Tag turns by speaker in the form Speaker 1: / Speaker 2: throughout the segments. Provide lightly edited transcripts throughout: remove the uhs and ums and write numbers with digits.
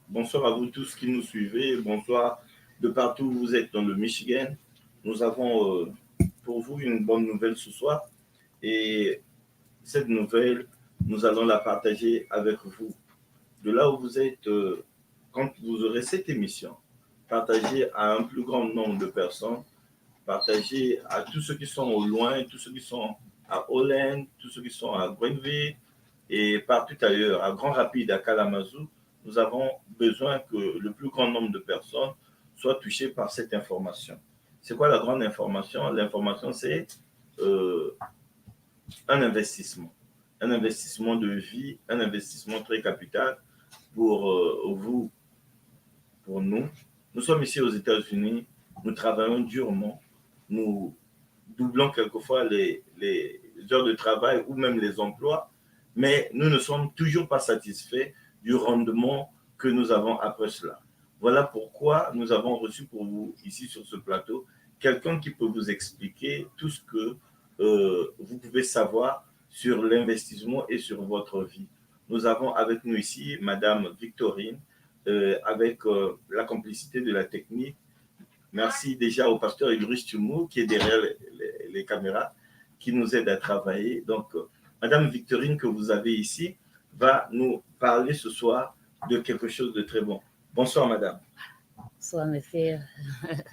Speaker 1: bonsoir à vous tous qui nous suivez. Bonsoir de partout où vous êtes dans le Michigan. Nous avons pour vous une bonne nouvelle ce soir. Et cette nouvelle, nous allons la partager avec vous. De là où vous êtes, quand vous aurez cette émission, partagez à un plus grand nombre de personnes, partagez à tous ceux qui sont au loin, tous ceux qui sont à Holland, tous ceux qui sont à Greenville et partout ailleurs, à Grand Rapide, à Kalamazoo. Nous avons besoin que le plus grand nombre de personnes soient touchées par cette information. C'est quoi la grande information? L'information, c'est euh, un investissement. Un investissement de vie, un investissement très capital pour vous, pour nous. Nous sommes ici aux États-Unis, nous travaillons durement, nous doublons quelquefois les heures de travail ou même les emplois, mais nous ne sommes toujours pas satisfaits du rendement que nous avons après cela. Voilà pourquoi nous avons reçu pour vous, ici sur ce plateau, quelqu'un qui peut vous expliquer tout ce que vous pouvez savoir sur l'investissement et sur votre vie. Nous avons avec nous ici Madame Victorine, avec la complicité de la technique. Merci déjà au pasteur Idriss Tumou qui est derrière les caméras, qui nous aide à travailler. Donc, Madame Victorine que vous avez ici va nous parler ce soir de quelque chose de très bon. Bonsoir, Madame.
Speaker 2: Bonsoir, monsieur.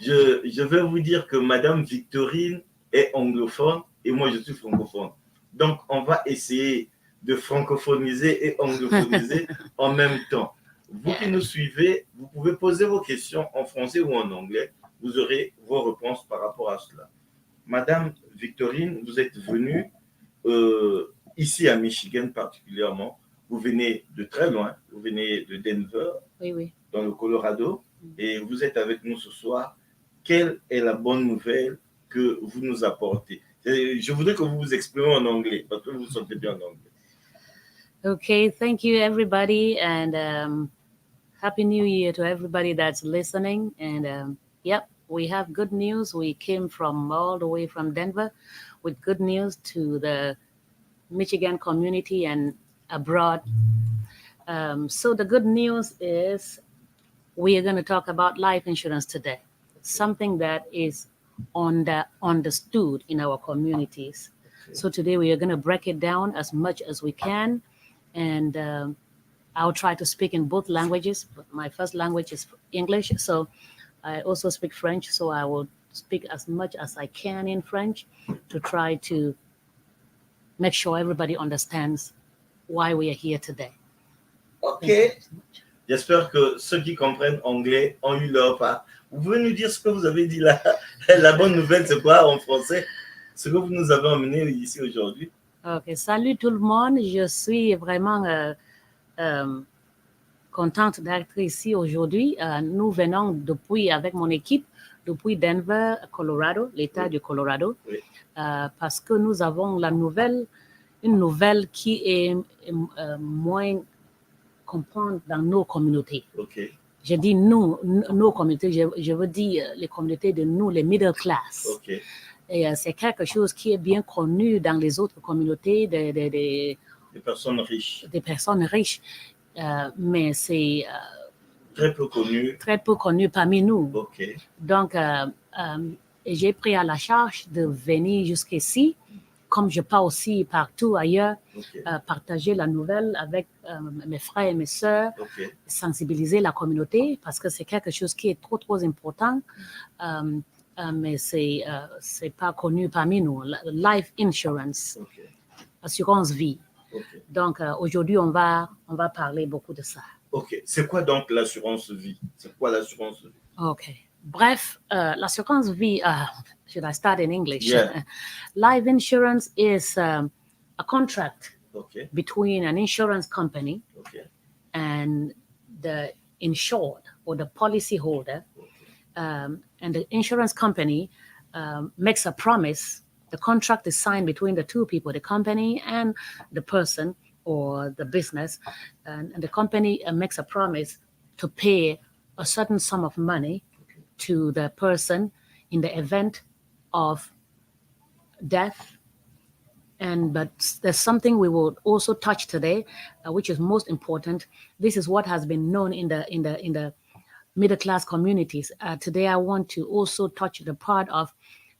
Speaker 1: Je vais vous dire que Madame Victorine est anglophone et moi, je suis francophone. Donc, on va essayer de francophoniser et anglophoniser en même temps. Vous qui nous suivez, vous pouvez poser vos questions en français ou en anglais. Vous aurez vos réponses par rapport à cela. Madame Victorine, vous êtes venue ici à Michigan particulièrement. Vous venez de très loin. Vous venez de Denver,
Speaker 2: oui.
Speaker 1: Dans le Colorado, et vous êtes avec nous ce soir. Quelle est la bonne nouvelle que vous nous apportez? Je voudrais que vous vous exprimiez en anglais, parce que vous vous sentez bien en anglais.
Speaker 2: Okay, thank you, everybody, and Happy New Year to everybody that's listening. And yep, we have good news. We came from all the way from Denver with good news to the Michigan community and abroad. So the good news is we are going to talk about life insurance today, something that is understood in our communities. Okay. So today we are going to break it down as much as we can, and I'll try to speak in both languages, but my first language is English, so I also speak French, so I will speak as much as I can in French to try to make sure everybody understands why we are here today.
Speaker 1: Ok. J'espère que ceux qui comprennent anglais ont eu leur part. Vous pouvez nous dire ce que vous avez dit là? La bonne nouvelle, c'est quoi en français? Ce que vous nous avez emmené ici aujourd'hui?
Speaker 2: Ok, salut tout le monde. Je suis vraiment contente d'être ici aujourd'hui. Nous venons avec mon équipe, depuis Denver, Colorado, l'État du Colorado, parce que nous avons une nouvelle qui est moins comprendre dans nos communautés.
Speaker 1: Okay.
Speaker 2: Je dis nous, nos communautés, je veux dire les communautés de nous, les middle class.
Speaker 1: Okay.
Speaker 2: Et c'est quelque chose qui est bien connu dans les autres communautés
Speaker 1: des personnes riches.
Speaker 2: Des personnes riches, mais c'est
Speaker 1: très peu connu.
Speaker 2: Très peu connu parmi nous.
Speaker 1: Okay.
Speaker 2: Donc, j'ai pris à la charge de venir jusqu'ici, comme je pars aussi partout ailleurs, partager la nouvelle avec mes frères et mes sœurs, sensibiliser la communauté, parce que c'est quelque chose qui est trop important, mais c'est pas connu parmi nous. Life insurance, assurance vie. Donc, aujourd'hui, on va parler beaucoup de ça.
Speaker 1: Ok. C'est quoi donc l'assurance vie? C'est quoi l'assurance vie?
Speaker 2: Ok. Bref, l'assurance vie, should I start in English?
Speaker 1: Yeah.
Speaker 2: Life insurance is a contract between an insurance company and the insured or the policy holder. And the insurance company makes a promise. The contract is signed between the two people, the company and the person or the business. And the company makes a promise to pay a certain sum of money to the person in the event of death But there's something we will also touch today, which is most important. This is what has been known in the middle class communities. Today, I want to also touch the part of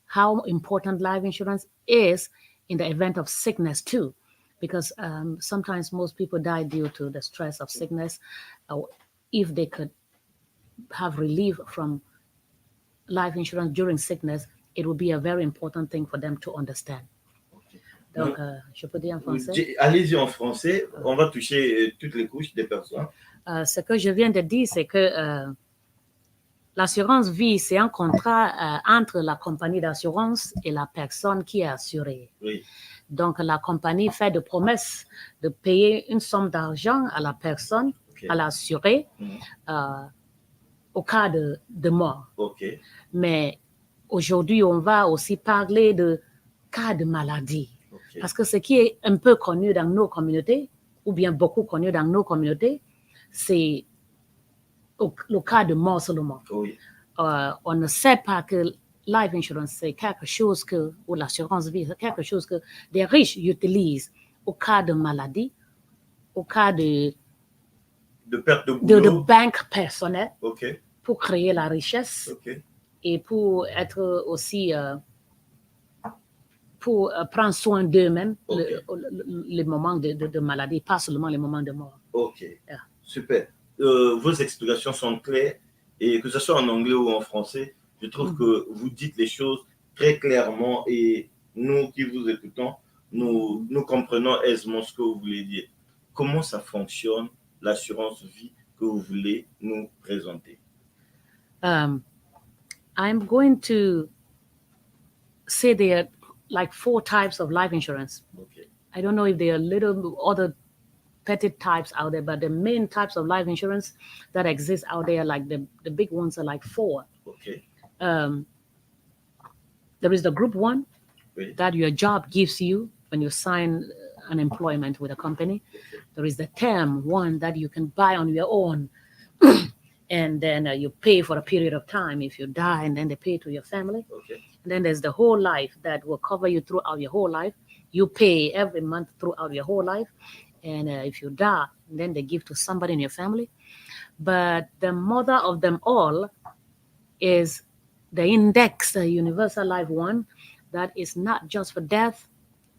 Speaker 2: how important life insurance is in the event of sickness too, because sometimes most people die due to the stress of sickness. If they could have relief from life insurance during sickness, it would be a very important thing for them to understand.
Speaker 1: Ok.
Speaker 2: Donc, je peux dire en français.
Speaker 1: Allez-y en français, on va toucher toutes les couches des personnes.
Speaker 2: Ce que je viens de dire, c'est que l'assurance vie, c'est un contrat entre la compagnie d'assurance et la personne qui est assurée.
Speaker 1: Oui.
Speaker 2: Donc, la compagnie fait de promesses de payer une somme d'argent à la personne, à l'assuré, au cas de mort.
Speaker 1: Okay.
Speaker 2: Mais aujourd'hui, on va aussi parler de cas de maladie. Okay. Parce que ce qui est un peu connu dans nos communautés, ou bien beaucoup connu dans nos communautés, c'est le cas de mort seulement.
Speaker 1: Oui.
Speaker 2: On ne sait pas que life insurance, c'est quelque chose que, ou l'assurance vie, c'est quelque chose que des riches utilisent au cas de maladie, au cas de
Speaker 1: perte de boulot,
Speaker 2: de banque personnelle,
Speaker 1: okay,
Speaker 2: pour créer la richesse,
Speaker 1: okay,
Speaker 2: et pour être aussi pour prendre soin d'eux-mêmes, okay, les moments de maladie, pas seulement les moments de mort.
Speaker 1: Ok, yeah. Super. Vos explications sont claires, et que ce soit en anglais ou en français, je trouve que vous dites les choses très clairement, et nous qui vous écoutons, nous comprenons aisément ce que vous voulez dire. Comment ça fonctionne, l'assurance vie que vous voulez nous présenter?
Speaker 2: I'm going to say there are like 4 types of life insurance.
Speaker 1: Okay.
Speaker 2: I don't know if there are little other petty types out there, but the main types of life insurance that exist out there, like the big ones, are like 4.
Speaker 1: Okay.
Speaker 2: There is the group 1,
Speaker 1: oui,
Speaker 2: that your job gives you when you sign an employment with a company. Okay. There is the term 1 that you can buy on your own. And then you pay for a period of time if you die, and then they pay to your family.
Speaker 1: Okay.
Speaker 2: And then there's the whole life that will cover you throughout your whole life. You pay every month throughout your whole life. And if you die, then they give to somebody in your family. But the mother of them all is the index, the universal life one, that is not just for death,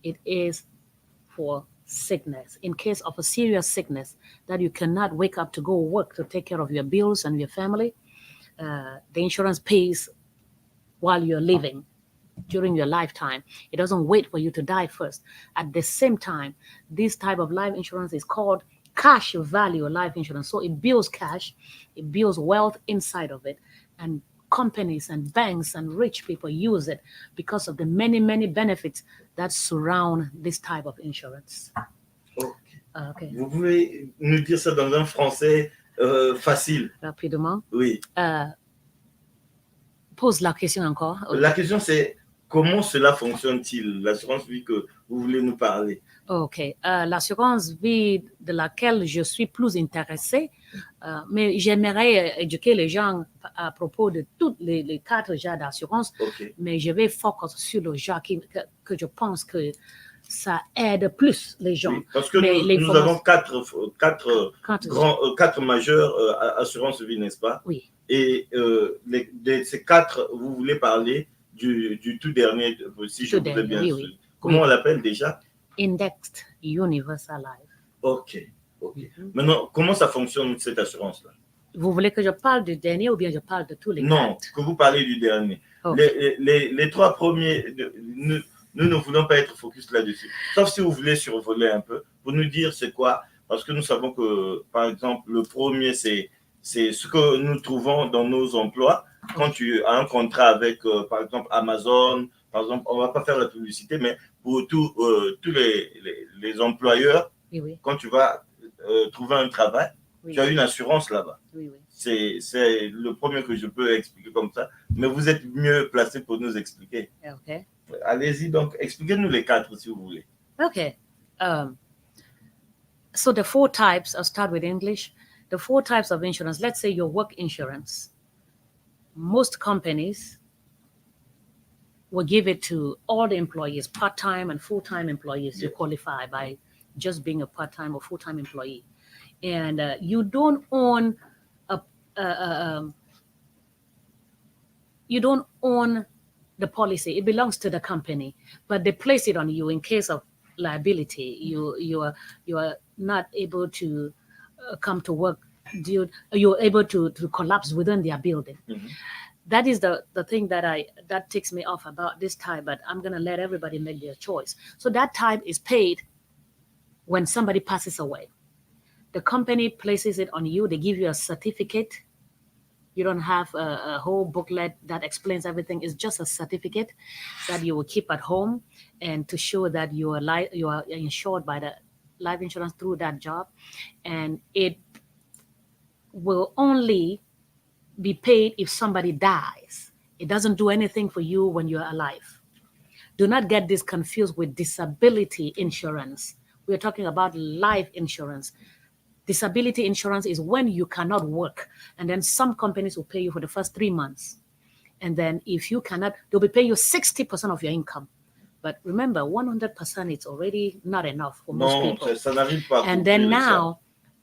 Speaker 2: it is for sickness. In case of a serious sickness that you cannot wake up to go work to take care of your bills and your family, the insurance pays while you're living during your lifetime. It doesn't wait for you to die first. At the same time, this type of life insurance is called cash value life insurance. So it builds cash, it builds wealth inside of it, and companies and banks and rich people use it because of the many, many benefits that surround this type of insurance.
Speaker 1: Okay. Vous pouvez nous dire ça dans un français facile?
Speaker 2: Rapidement.
Speaker 1: Oui.
Speaker 2: Pose la question encore.
Speaker 1: La question, c'est comment cela fonctionne-t-il, l'assurance vie que vous voulez nous parler?
Speaker 2: Ok. L'assurance vie de laquelle je suis plus intéressée, mais j'aimerais éduquer les gens à propos de tous les 4 genres d'assurance, okay, mais je vais focus sur le genre que je pense que ça aide plus les gens.
Speaker 1: Oui, parce que nous avons 4 majeurs assurances vie, n'est-ce pas?
Speaker 2: Oui.
Speaker 1: Et de ces 4, vous voulez parler du tout dernier, si je vous ai bien su. Oui. Comment on l'appelle déjà?
Speaker 2: Indexed Universal Life.
Speaker 1: Ok. Maintenant, comment ça fonctionne cette assurance-là?
Speaker 2: Vous voulez que je parle du dernier ou bien je parle de tous les 4?
Speaker 1: Non, que vous parlez du dernier. Okay. Les 3 premiers, nous ne voulons pas être focus là-dessus. Sauf si vous voulez survoler un peu, pour nous dire c'est quoi. Parce que nous savons que, par exemple, le premier, c'est ce que nous trouvons dans nos emplois. Quand tu as un contrat avec, par exemple, Amazon, par exemple, on ne va pas faire la publicité, mais pour tous les employeurs, oui. Quand tu vas trouver un travail, oui, tu as une assurance là-bas.
Speaker 2: Oui.
Speaker 1: C'est le premier que je peux expliquer comme ça, mais vous êtes mieux placé pour nous expliquer.
Speaker 2: Okay.
Speaker 1: Allez-y, donc, expliquez-nous les 4 si vous voulez.
Speaker 2: Okay. So the 4 types, I'll start with English. The 4 types of insurance, let's say your work insurance. Most companies will give it to all the employees, part-time and full-time employees. You qualify by just being a part-time or full-time employee. And you don't own a, a, a, you don't own the policy. It belongs to the company, but they place it on you in case of liability. You are not able to come to work. You're able to collapse within their building.
Speaker 1: Mm-hmm.
Speaker 2: That is the thing that takes me off about this type. But I'm gonna let everybody make their choice. So that type is paid when somebody passes away. The company places it on you. They give you a certificate. You don't have a whole booklet that explains everything. It's just a certificate that you will keep at home, and to show that you are insured by the life insurance through that job, and it will only be paid if somebody dies. It doesn't do anything for you when you're alive. Do not get this confused with disability insurance. We're talking about life insurance. Disability insurance is when you cannot work, and then some companies will pay you for the first 3 months. And then if you cannot, they'll be paying you 60% of your income. But remember, 100% is already not enough for most people.
Speaker 1: Ça n'arrive pas.
Speaker 2: And then now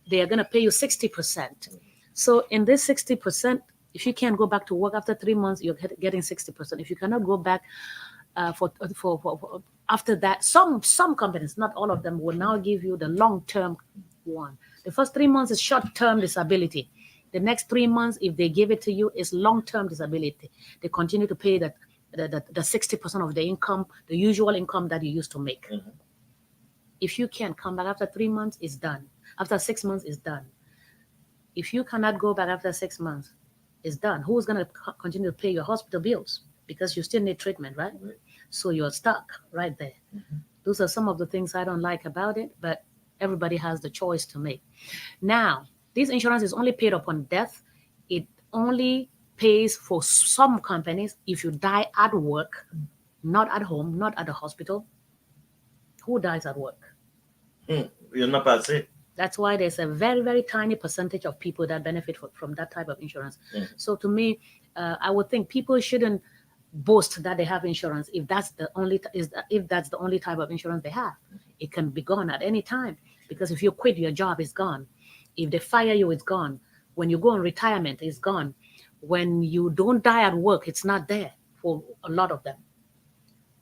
Speaker 2: they are going to pay you 60%. So in this 60%, if you can't go back to work after 3 months, you're getting 60%. If you cannot go back for after that, some companies, not all of them, will now give you the long-term one. The first 3 months is short-term disability. The next 3 months, if they give it to you, is long-term disability. They continue to pay the 60% of the income, the usual income that you used to make.
Speaker 1: Mm-hmm.
Speaker 2: If you can't come back after 3 months, it's done. After 6 months, it's done. If you cannot go back after 6 months, it's done. Who's going to continue to pay your hospital bills? Because you still need treatment, right?
Speaker 1: Right.
Speaker 2: So you're stuck right there.
Speaker 1: Mm-hmm.
Speaker 2: Those are some of the things I don't like about it, but everybody has the choice to make. Now, this insurance is only paid upon death. It only pays for some companies if you die at work, not at home, not at the hospital. Who dies at work?
Speaker 1: Il y en a pas assez.
Speaker 2: That's why there's a very, very tiny percentage of people that benefit from that type of insurance.
Speaker 1: Mm.
Speaker 2: So to me, I would think people shouldn't boast that they have insurance if that's the only type of insurance they have. It can be gone at any time, because if you quit your job, it's gone. If they fire you, it's gone. When you go on retirement, it's gone. When you don't die at work, it's not there for a lot of them.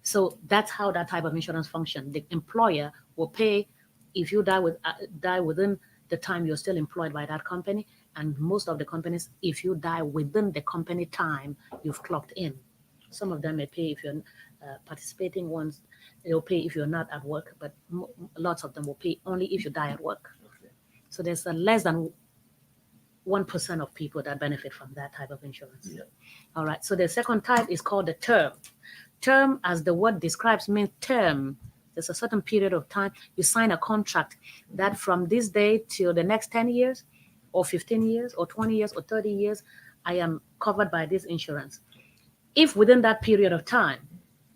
Speaker 2: So that's how that type of insurance functions. The employer will pay if you die within the time you're still employed by that company, and most of the companies, if you die within the company time you've clocked in. Some of them may pay if you're participating ones. They'll pay if you're not at work, but lots of them will pay only if you die at work.
Speaker 1: Okay.
Speaker 2: So there's less than 1% of people that benefit from that type of insurance.
Speaker 1: Yeah.
Speaker 2: All right. So the second type is called the term. Term, as the word describes, means term. There's a certain period of time. You sign a contract that from this day till the next 10 years or 15 years or 20 years or 30 years, I am covered by this insurance. If within that period of time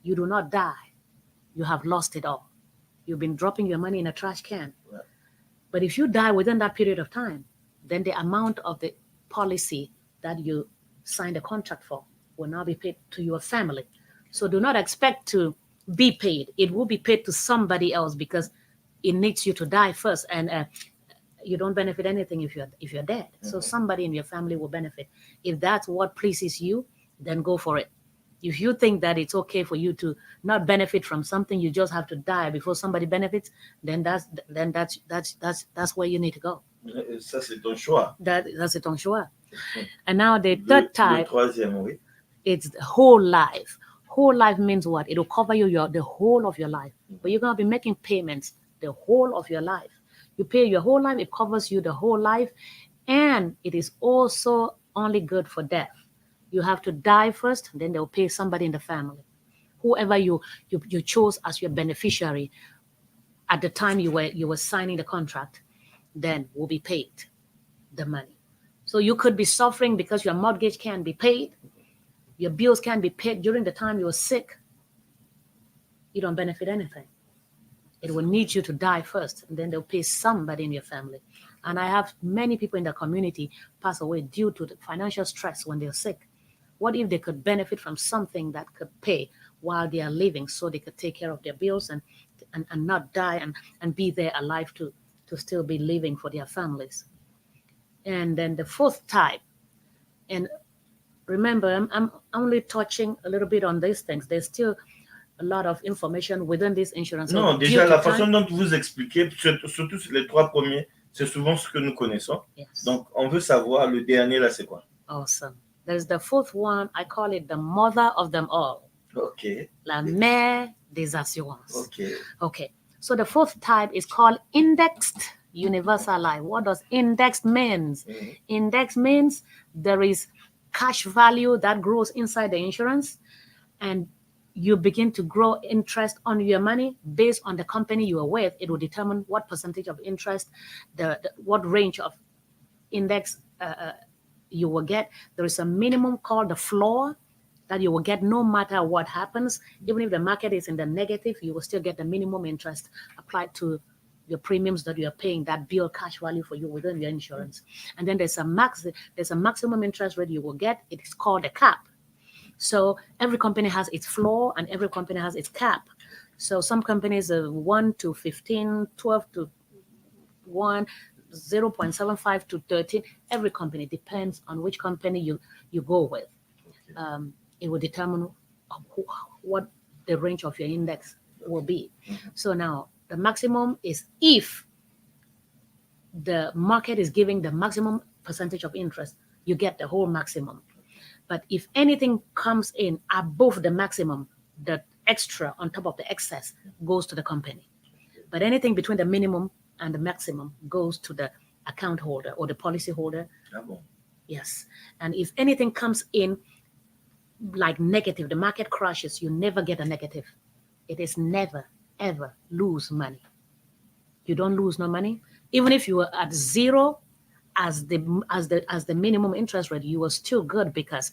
Speaker 2: you do not die, you have lost it all. You've been dropping your money in a trash can.
Speaker 1: Right.
Speaker 2: But if you die within that period of time, then the amount of the policy that you signed a contract for will now be paid to your family. So do not expect to be paid. It will be paid to somebody else, because it needs you to die first, and you don't benefit anything if you're dead. Mm-hmm. So somebody in your family will benefit. If that's what pleases you, then go for it. If you think that it's okay for you to not benefit from something, you just have to die before somebody benefits, then that's where you need to go.
Speaker 1: Ça, c'est ton choix.
Speaker 2: That's ton choix. And now the third type,
Speaker 1: le troisième, oui.
Speaker 2: It's whole life. Whole life means what? It will cover you the whole of your life. But you're going to be making payments the whole of your life. You pay your whole life, it covers you the whole life, and it is also only good for death. You have to die first, then they'll pay somebody in the family. Whoever you chose as your beneficiary at the time you were signing the contract, then will be paid the money. So you could be suffering because your mortgage can't be paid, your bills can't be paid during the time you were sick. You don't benefit anything. It will need you to die first, and then they'll pay somebody in your family. And I have many people in the community pass away due to the financial stress when they're sick. What if they could benefit from something that could pay while they are living so they could take care of their bills and not die and be there alive to still be living for their families. And then the fourth type, and remember, I'm only touching a little bit on these things. There's still a lot of information within this insurance.
Speaker 1: Non, déjà, la façon dont vous expliquez, surtout sur les 3 premiers, c'est souvent ce que nous connaissons.
Speaker 2: Yes.
Speaker 1: Donc, on veut savoir, le dernier, là, c'est quoi?
Speaker 2: Awesome. There's the fourth one. I call it the mother of them all.
Speaker 1: OK.
Speaker 2: La mère des assurances.
Speaker 1: OK.
Speaker 2: Okay. So the fourth type is called indexed universal life. What does indexed means?
Speaker 1: Mm-hmm.
Speaker 2: Index means there is cash value that grows inside the insurance, and you begin to grow interest on your money based on the company you are with. It will determine what percentage of interest, what range of index you will get. There is a minimum called the floor that you will get no matter what happens. Even if the market is in the negative, you will still get the minimum interest applied to your premiums that you are paying, that build cash value for you within your insurance. And then there's a maximum interest rate you will get. It is called a cap. So every company has its floor and every company has its cap. So some companies are 1 to 15, 12 to 1, 0.75 to 13. Every company depends on which company you go with.
Speaker 1: Okay.
Speaker 2: It will determine what the range of your index will be.
Speaker 1: Mm-hmm.
Speaker 2: So now the maximum is if the market is giving the maximum percentage of interest, you get the whole maximum. But if anything comes in above the maximum, the extra on top of the excess goes to the company. But anything between the minimum and the maximum goes to the account holder or the policy holder.
Speaker 1: Ah bon?
Speaker 2: Yes. And if anything comes in like negative, the market crashes, you never get a negative. It is never, ever lose money. You don't lose no money. Even if you were at zero as the minimum interest rate, you were still good because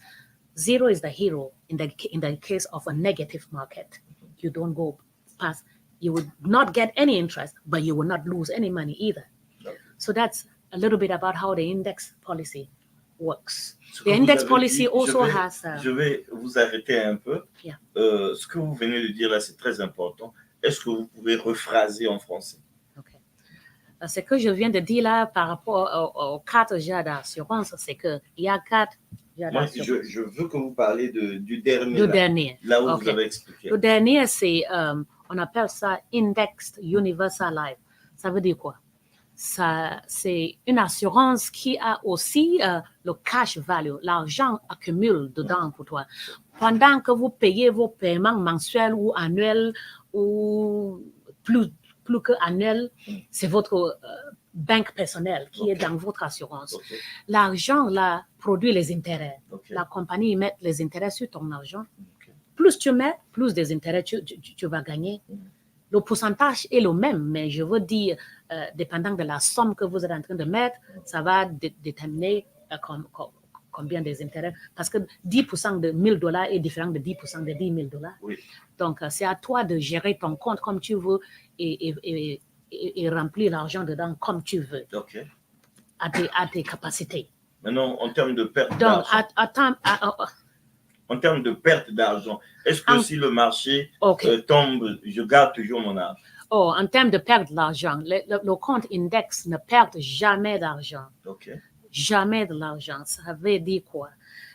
Speaker 2: zero is the hero in the case of a negative market. You don't go past. You would not get any interest, but you will not lose any money either.
Speaker 1: Okay.
Speaker 2: So that's a little bit about how the index policy works.
Speaker 1: Ce
Speaker 2: The
Speaker 1: que
Speaker 2: index
Speaker 1: vous avez
Speaker 2: policy
Speaker 1: dit,
Speaker 2: also has.
Speaker 1: je vais vous arrêter un peu.
Speaker 2: Yeah.
Speaker 1: Ce que vous venez de dire là, c'est très important. Est-ce que vous pouvez rephraser en français?
Speaker 2: Okay. Ce que je viens de dire là par rapport aux 4 genres d'assurance, c'est qu'il y a 4 genres
Speaker 1: Moi,
Speaker 2: d'assurance.
Speaker 1: je veux que vous parlez du dernier.
Speaker 2: Du dernier.
Speaker 1: Là où
Speaker 2: Okay.
Speaker 1: vous avez expliqué.
Speaker 2: Le dernier, c'est, on appelle ça Indexed Universal Life. Ça veut dire quoi? Ça, c'est une assurance qui a aussi le cash value. L'argent accumule dedans pour toi. Pendant que vous payez vos paiements mensuels ou annuels ou plus que annuels, c'est votre banque personnelle qui est dans votre assurance.
Speaker 1: Okay.
Speaker 2: L'argent, là, produit les intérêts.
Speaker 1: Okay.
Speaker 2: La compagnie met les intérêts sur ton argent.
Speaker 1: Okay.
Speaker 2: Plus tu mets, plus des intérêts tu vas gagner. Le pourcentage est le même, mais je veux dire, dépendant de la somme que vous êtes en train de mettre, ça va déterminer combien des intérêts. Parce que 10% de $1,000 est différent de 10% de $10,000.
Speaker 1: Oui.
Speaker 2: Donc, c'est à toi de gérer ton compte comme tu veux et remplir l'argent dedans comme tu veux,
Speaker 1: Okay.
Speaker 2: à tes capacités.
Speaker 1: Maintenant, en termes de perte
Speaker 2: Donc,
Speaker 1: d'argent. En termes de perte d'argent, est-ce que si le marché tombe, je garde toujours mon argent?
Speaker 2: Oh, en termes de perte d'argent, le compte index ne perd jamais d'argent.
Speaker 1: Okay.
Speaker 2: Jamais de l'argent. Ça veut dire quoi?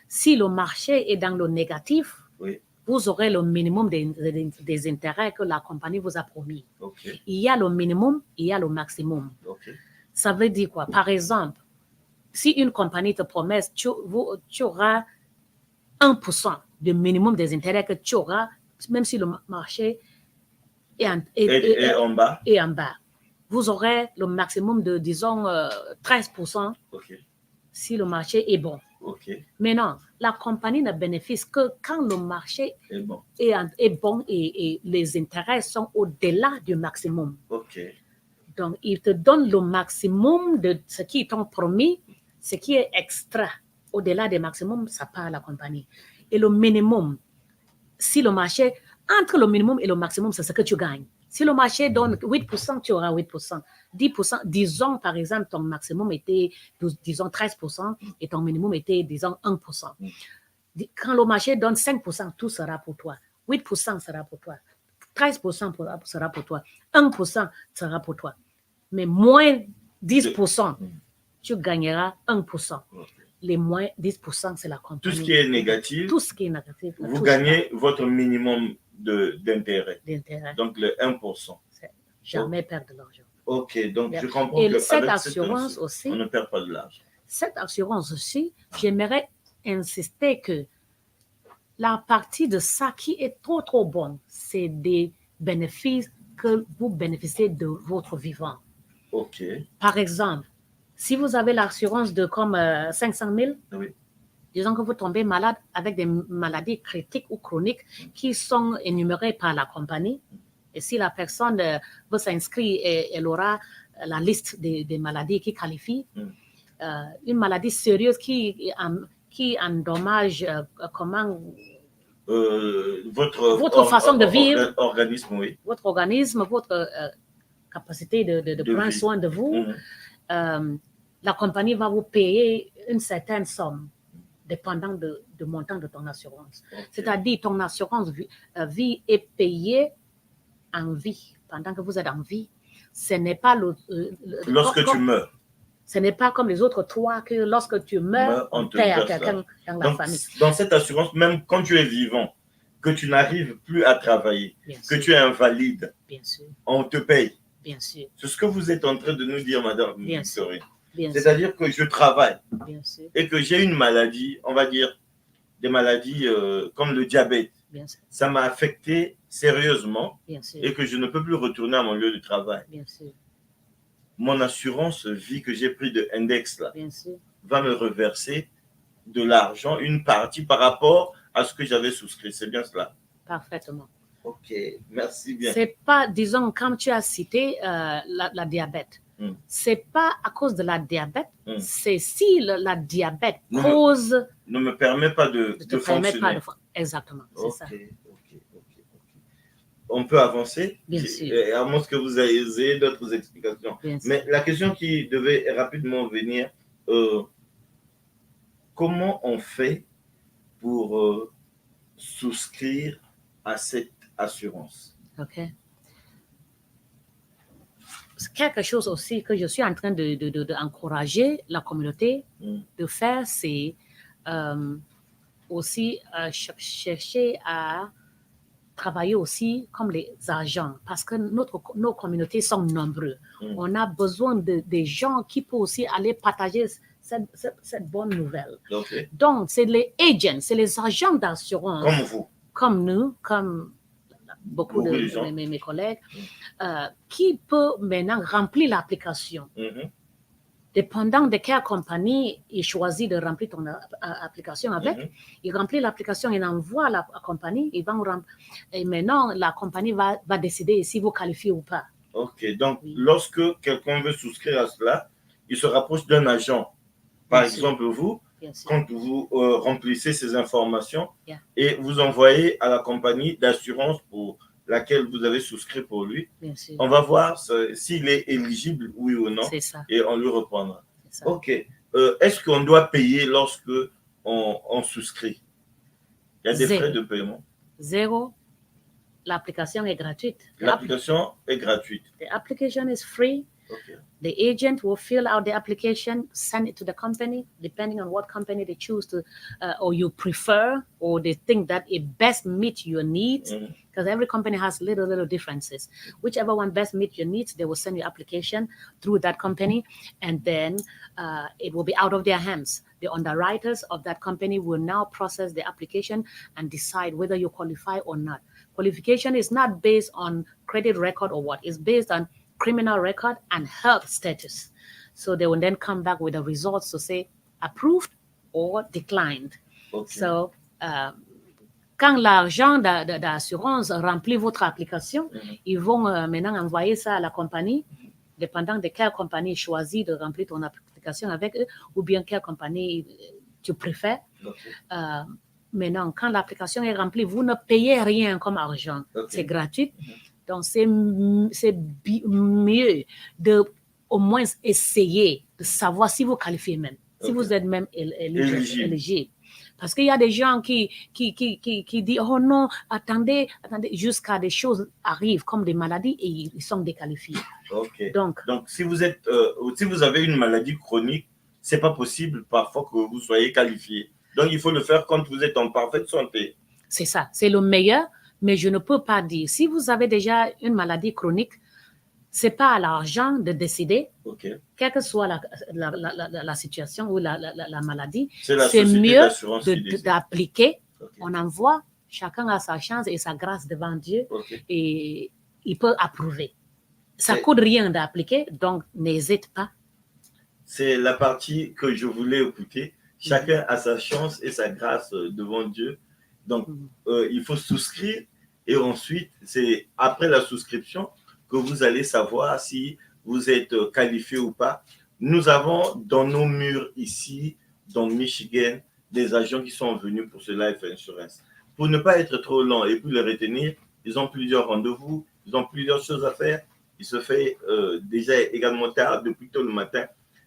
Speaker 2: Si le marché est dans le négatif,
Speaker 1: oui,
Speaker 2: vous aurez le minimum des intérêts que la compagnie vous a promis.
Speaker 1: Okay.
Speaker 2: Il y a le minimum, il y a le maximum.
Speaker 1: Okay.
Speaker 2: Ça veut dire quoi? Par exemple, si une compagnie te promet, tu auras 1% du minimum des intérêts que tu auras, même si le marché est en bas. Vous aurez le maximum de, disons, 13%,
Speaker 1: okay,
Speaker 2: si le marché est bon.
Speaker 1: Okay.
Speaker 2: Maintenant, la compagnie ne bénéficie que quand le marché est bon et les intérêts sont au-delà du maximum.
Speaker 1: Okay.
Speaker 2: Donc, ils te donnent le maximum de ce qu'ils t'ont promis, ce qui est extra. Au-delà des maximums, ça part à la compagnie. Et le minimum, si le marché, entre le minimum et le maximum, c'est ce que tu gagnes. Si le marché donne 8%, tu auras 8%. 10%, disons par exemple, ton maximum était, disons 13% et ton minimum était, disons 1%. Quand le marché donne 5%, tout sera pour toi. 8% sera pour toi. 13% sera pour toi. 1% sera pour toi. Mais moins 10%, tu gagneras 1%. Les moins 10%, c'est la compagnie.
Speaker 1: Tout ce qui est négatif,
Speaker 2: tout ce qui est négatif,
Speaker 1: vous gagnez votre minimum d'intérêt. Donc le 1%.
Speaker 2: Jamais perdre de l'argent.
Speaker 1: Ok, donc je comprends
Speaker 2: et
Speaker 1: que
Speaker 2: cette assurance aussi,
Speaker 1: on ne perd pas de l'argent.
Speaker 2: Cette assurance aussi, j'aimerais insister que la partie de ça qui est trop bonne, c'est des bénéfices que vous bénéficiez de votre vivant.
Speaker 1: Ok.
Speaker 2: Par exemple, si vous avez l'assurance de comme 500 000,
Speaker 1: oui.
Speaker 2: Disons que vous tombez malade avec des maladies critiques ou chroniques qui sont énumérées par la compagnie. Et si la personne veut s'inscrire, elle aura la liste des maladies qui qualifient. Une maladie sérieuse qui endommage comment votre façon de vivre, votre organisme, votre capacité de prendre soin de vous. La compagnie va vous payer une certaine somme dépendant du montant de ton assurance. C'est-à-dire ton assurance vie est payée en vie, pendant que vous êtes en vie. Ce n'est pas
Speaker 1: lorsque tu meurs.
Speaker 2: Ce n'est pas comme les autres trois que lorsque tu meurs, on perd quelqu'un dans la famille.
Speaker 1: Dans cette assurance, même quand tu es vivant, que tu n'arrives plus à travailler, tu es invalide, on te paye.
Speaker 2: Bien sûr.
Speaker 1: C'est ce que vous êtes en train de nous dire, Madame Victorine.
Speaker 2: C'est-à-dire
Speaker 1: que je travaille et que j'ai une maladie, on va dire des maladies comme le diabète. Ça m'a affecté sérieusement et que je ne peux plus retourner à mon lieu de travail. Mon assurance vie que j'ai pris de Index là, va me reverser de l'argent, une partie par rapport à ce que j'avais souscrit. C'est bien cela?
Speaker 2: Parfaitement.
Speaker 1: Ok, merci bien.
Speaker 2: C'est pas, disons, comme tu as cité la diabète. C'est pas à cause de la diabète, c'est si la diabète cause...
Speaker 1: Ne me permet pas de fonctionner.
Speaker 2: Exactement, c'est ça.
Speaker 1: On peut avancer?
Speaker 2: Bien sûr.
Speaker 1: À moins que vous ayez d'autres explications. Mais la question qui devait rapidement venir, comment on fait pour souscrire à cette assurance?
Speaker 2: Ok. Quelque chose aussi que je suis en train d'encourager la communauté de faire, c'est aussi chercher à travailler aussi comme les agents, parce que nos communautés sont nombreuses. On a besoin des gens qui peuvent aussi aller partager cette bonne nouvelle. Donc, c'est les agents, c'est les agents d'assurance.
Speaker 1: Comme vous.
Speaker 2: Comme nous, comme beaucoup de mes collègues, qui peut maintenant remplir l'application. Dépendant de quelle compagnie il choisit de remplir ton application avec, il remplit l'application, il envoie à la compagnie, et maintenant la compagnie va décider si vous qualifiez ou pas.
Speaker 1: Ok, donc lorsque quelqu'un veut souscrire à cela, il se rapproche d'un agent. Par exemple, vous, quand vous remplissez ces informations et vous envoyez à la compagnie d'assurance pour laquelle vous avez souscrit pour lui, on va voir s'il est éligible, oui ou non, et on lui reprendra. Ok. Est-ce qu'on doit payer lorsque on souscrit? Il y a des frais de paiement?
Speaker 2: Zéro. L'application est gratuite.
Speaker 1: L'application est gratuite.
Speaker 2: The application is free. The agent will fill out the application, send it to the company, depending on what company they choose to, or you prefer, or they think that it best meets your needs, because every company has little differences. Whichever one best meets your needs, they will send your application through that company, and then it will be out of their hands. The underwriters of that company will now process the application and decide whether you qualify or not. Qualification is not based on credit record or what. It's based on criminal record and health status. So they will then come back with the results to say approved or declined. So, quand l'agent d'assurance remplit votre application, ils vont maintenant envoyer ça à la compagnie, dépendant de quelle compagnie choisit de remplir ton application avec eux, ou bien quelle compagnie tu préfères. Maintenant, quand l'application est remplie, vous ne payez rien comme argent. C'est gratuit. Donc, c'est mieux de au moins essayer de savoir si vous qualifiez même. si vous êtes même éligible. Parce qu'il y a des gens qui disent, oh non, attendez, jusqu'à des choses arrivent comme des maladies et ils sont déqualifiés.
Speaker 1: Okay. Donc si vous avez une maladie chronique, c'est pas possible parfois que vous soyez qualifié. Donc il faut le faire quand vous êtes en parfaite santé.
Speaker 2: C'est ça, c'est le meilleur, mais je ne peux pas dire. Si vous avez déjà une maladie chronique, c'est pas à l'argent de décider, quelle que soit la situation ou la maladie, c'est mieux d'appliquer. On envoie, chacun a sa chance et sa grâce devant Dieu et il peut approuver. Ça ne coûte rien d'appliquer, donc n'hésite pas.
Speaker 1: C'est la partie que je voulais écouter. Chacun a sa chance et sa grâce devant Dieu. Donc, il faut souscrire et ensuite, c'est après la souscription que vous allez savoir si vous êtes qualifié ou pas. Nous avons dans nos murs ici, dans Michigan, des agents qui sont venus pour ce Life Insurance. Pour ne pas être trop lent et pour les retenir, ils ont plusieurs rendez-vous, ils ont plusieurs choses à faire. Il se fait déjà également tard, depuis tôt le matin.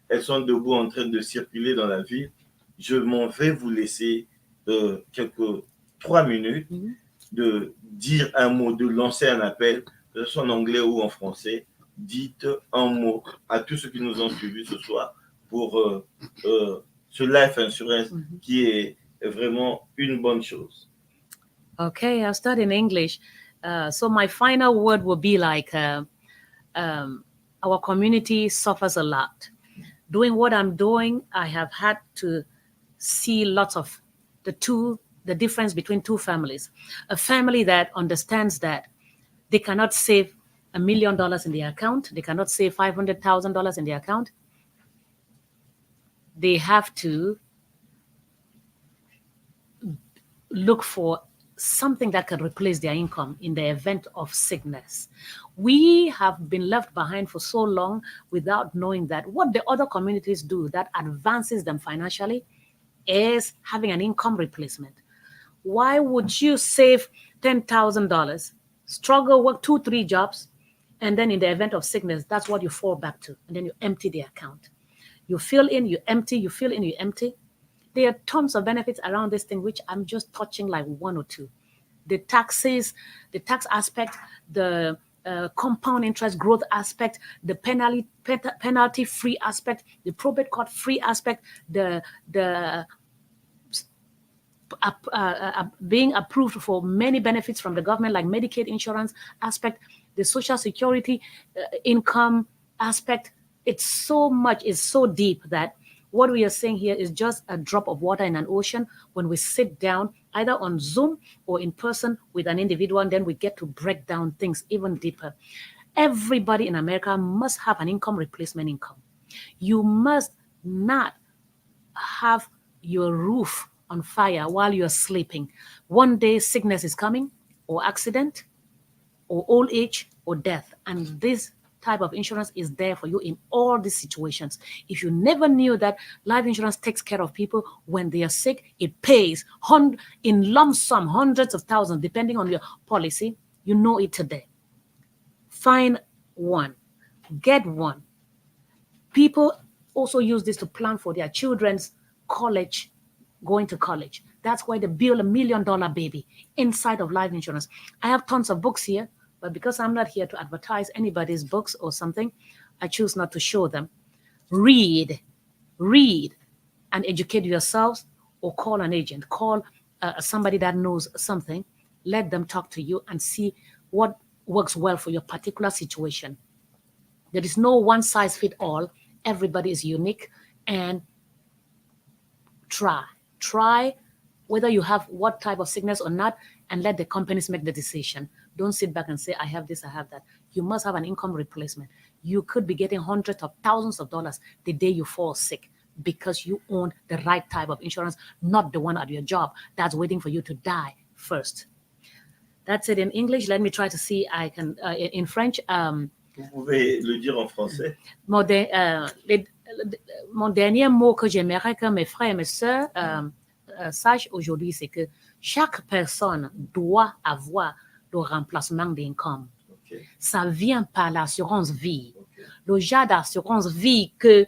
Speaker 1: Elles sont debout en train de circuler dans la ville. Je m'en vais vous laisser quelques 3 minutes de dire un mot, de lancer un appel, que ce soit en anglais ou en français. Dites un mot à tous ceux qui nous ont suivis ce soir pour ce Life Insurance qui est vraiment une bonne chose.
Speaker 2: Okay, I'll start in English. So my final word will be like, our community suffers a lot. Doing what I'm doing, I have had to see lots of the difference between two families. A family that understands that they cannot save $1 million in their account. They cannot save $500,000 in their account. They have to look for something that can replace their income in the event of sickness. We have been left behind for so long without knowing that what the other communities do that advances them financially is having an income replacement. Why would you save $10,000, struggle, work 2-3 jobs, and then in the event of sickness, that's what you fall back to, and then you empty the account. You fill in, you empty, you fill in, you empty. There are tons of benefits around this thing, which I'm just touching like 1 or 2. The taxes, the tax aspect, the compound interest growth aspect, the penalty-free aspect, the probate court-free aspect, the being approved for many benefits from the government, like Medicaid insurance aspect, the Social Security income aspect. It's so much, it's so deep that what we are saying here is just a drop of water in an ocean when we sit down either on Zoom or in person with an individual, and then we get to break down things even deeper. Everybody in America must have an income replacement income. You must not have your roof on fire while you're sleeping. One day sickness is coming, or accident, or old age, or death, and this type of insurance is there for you in all these situations. If you never knew that life insurance takes care of people when they are sick, it pays in lump sum, hundreds of thousands, depending on your policy, you know it today. Find one, get one. People also use this to plan for their children's college, going to college. That's why they build $1 million baby inside of life insurance. I have tons of books here, but because I'm not here to advertise anybody's books or something, I choose not to show them. Read, and educate yourselves, or call an agent. Call somebody that knows something. Let them talk to you and see what works well for your particular situation. There is no one size fit all. Everybody is unique, and try whether you have what type of sickness or not, and let the companies make the decision. Don't sit back and say, I have this, I have that. You must have an income replacement. You could be getting hundreds of thousands of dollars the day you fall sick because you own the right type of insurance, not the one at your job that's waiting for you to die first. That's it in English. Let me try to see I can, in French.
Speaker 1: Vous pouvez le dire en français.
Speaker 2: Mon dernier mot que j'aimerais que mes frères et mes sœurs sachent aujourd'hui, c'est que chaque personne doit avoir le remplacement d'income. Ça vient par l'assurance vie. Le genre d'assurance vie que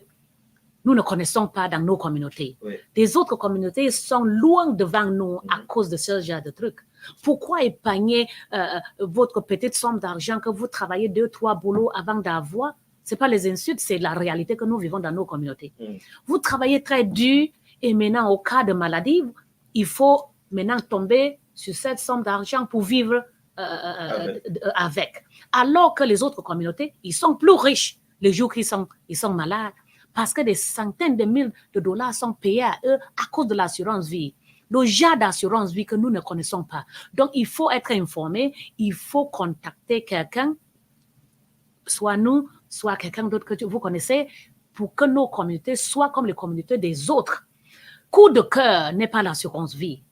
Speaker 2: nous ne connaissons pas dans nos communautés.
Speaker 1: Oui.
Speaker 2: Des autres communautés sont loin devant nous à cause de ce genre de trucs. Pourquoi épargner votre petite somme d'argent que vous travaillez 2-3 boulots avant d'avoir? Ce n'est pas les insultes, c'est la réalité que nous vivons dans nos communautés. Vous travaillez très dur et maintenant, au cas de maladie, il faut maintenant tomber sur cette somme d'argent pour vivre avec. Alors que les autres communautés, ils sont plus riches les jours qu'ils sont malades parce que des centaines de milliers de dollars sont payés à eux à cause de l'assurance vie. Le genre d'assurance vie que nous ne connaissons pas. Donc, il faut être informé, il faut contacter quelqu'un, soit nous, soit quelqu'un d'autre que vous connaissez, pour que nos communautés soient comme les communautés des autres. Coup de cœur n'est pas l'assurance vie.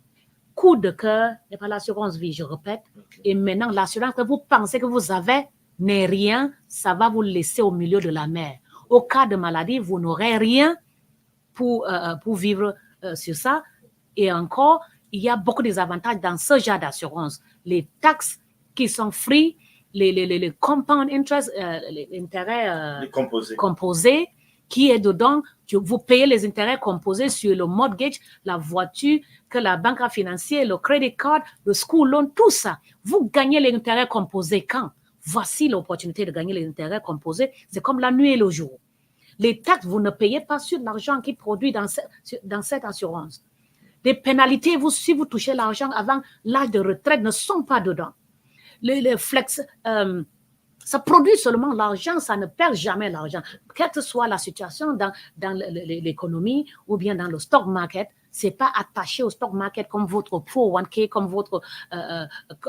Speaker 2: Coup de cœur n'est pas l'assurance vie, je répète. Et maintenant, l'assurance que vous pensez que vous avez n'est rien, ça va vous laisser au milieu de la mer. Au cas de maladie, vous n'aurez rien pour vivre sur ça. Et encore, il y a beaucoup d'avantages dans ce genre d'assurance. Les taxes qui sont free, les compound interest, les intérêts composés qui est dedans, vous payez les intérêts composés sur le mortgage, la voiture, que la banque a financé, le credit card, le school loan, tout ça. Vous gagnez les intérêts composés quand? Voici l'opportunité de gagner les intérêts composés. C'est comme la nuit et le jour. Les taxes, vous ne payez pas sur l'argent qui est produit dans cette assurance. Les pénalités, si vous touchez l'argent avant l'âge de retraite, ne sont pas dedans. Les flex, ça produit seulement l'argent, ça ne perd jamais l'argent. Quelle que soit la situation dans l'économie ou bien dans le stock market, ce n'est pas attaché au stock market comme votre 401k, comme votre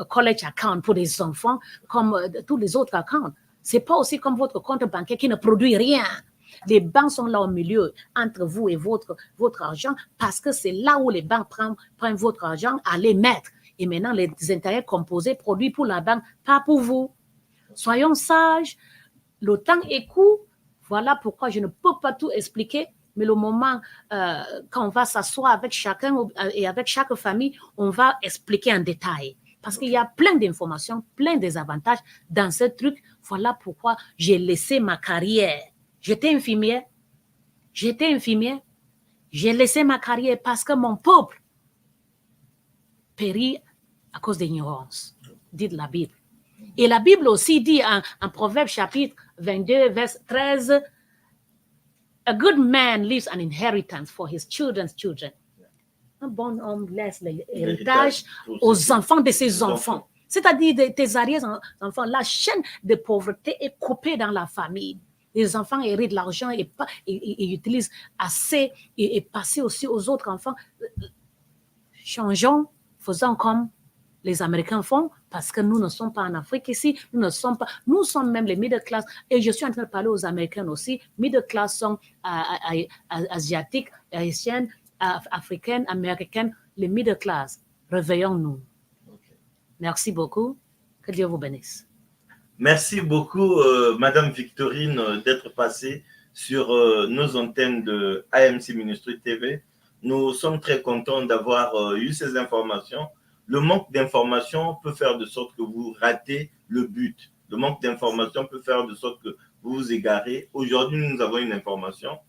Speaker 2: college account pour les enfants, comme tous les autres accounts. Ce n'est pas aussi comme votre compte bancaire qui ne produit rien. Les banques sont là au milieu entre vous et votre argent parce que c'est là où les banques prennent votre argent à les mettre. Et maintenant, les intérêts composés produits pour la banque, pas pour vous. Soyons sages, le temps est court. Voilà pourquoi je ne peux pas tout expliquer. Mais le moment, quand on va s'asseoir avec chacun et avec chaque famille, on va expliquer en détail. Parce qu'il y a plein d'informations, plein des avantages dans ce truc. Voilà pourquoi j'ai laissé ma carrière. J'étais infirmière. J'ai laissé ma carrière parce que mon peuple périt à cause d'ignorance, dit la Bible. Et la Bible aussi dit en Proverbe chapitre 22, verset 13, « A good man leaves an inheritance for his children's children. » Un bon homme laisse l'héritage aux enfants de ses enfants. C'est-à-dire tes arrière-enfants. La chaîne de pauvreté est coupée dans la famille. Les enfants héritent l'argent et utilisent assez et passer aussi aux autres enfants. Changeons, faisons comme les Américains font, parce que nous ne sommes pas en Afrique ici, nous sommes même les middle class, et je suis en train de parler aux Américains aussi, middle class sont asiatiques, haïtiennes, africaines, américaines, les middle class. Réveillons-nous. Okay. Merci beaucoup. Que Dieu vous bénisse.
Speaker 1: Merci beaucoup, Madame Victorine, d'être passée sur nos antennes de I.E.M.C Ministry TV. Nous sommes très contents d'avoir eu ces informations. Le manque d'informations peut faire de sorte que vous ratez le but. Le manque d'informations peut faire de sorte que vous vous égarez. Aujourd'hui, nous avons une information.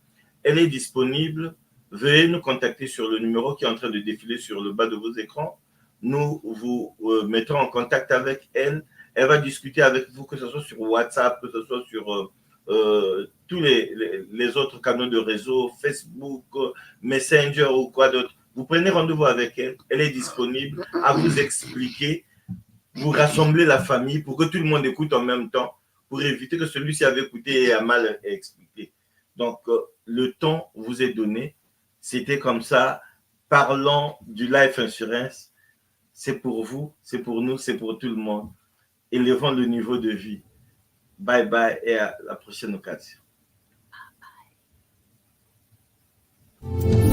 Speaker 1: Elle est disponible. Veuillez nous contacter sur le numéro qui est en train de défiler sur le bas de vos écrans. Nous vous mettrons en contact avec elle. Elle va discuter avec vous, que ce soit sur WhatsApp, que ce soit sur tous les autres canaux de réseau, Facebook, Messenger ou quoi d'autre. Vous prenez rendez-vous avec elle, elle est disponible à vous expliquer, vous rassemblez la famille pour que tout le monde écoute en même temps, pour éviter que celui-ci avait écouté et a mal expliqué. Donc, le temps vous est donné. C'était comme ça. Parlons du Life Insurance. C'est pour vous, c'est pour nous, c'est pour tout le monde. Élevons le niveau de vie. Bye bye et à la prochaine occasion. Bye bye.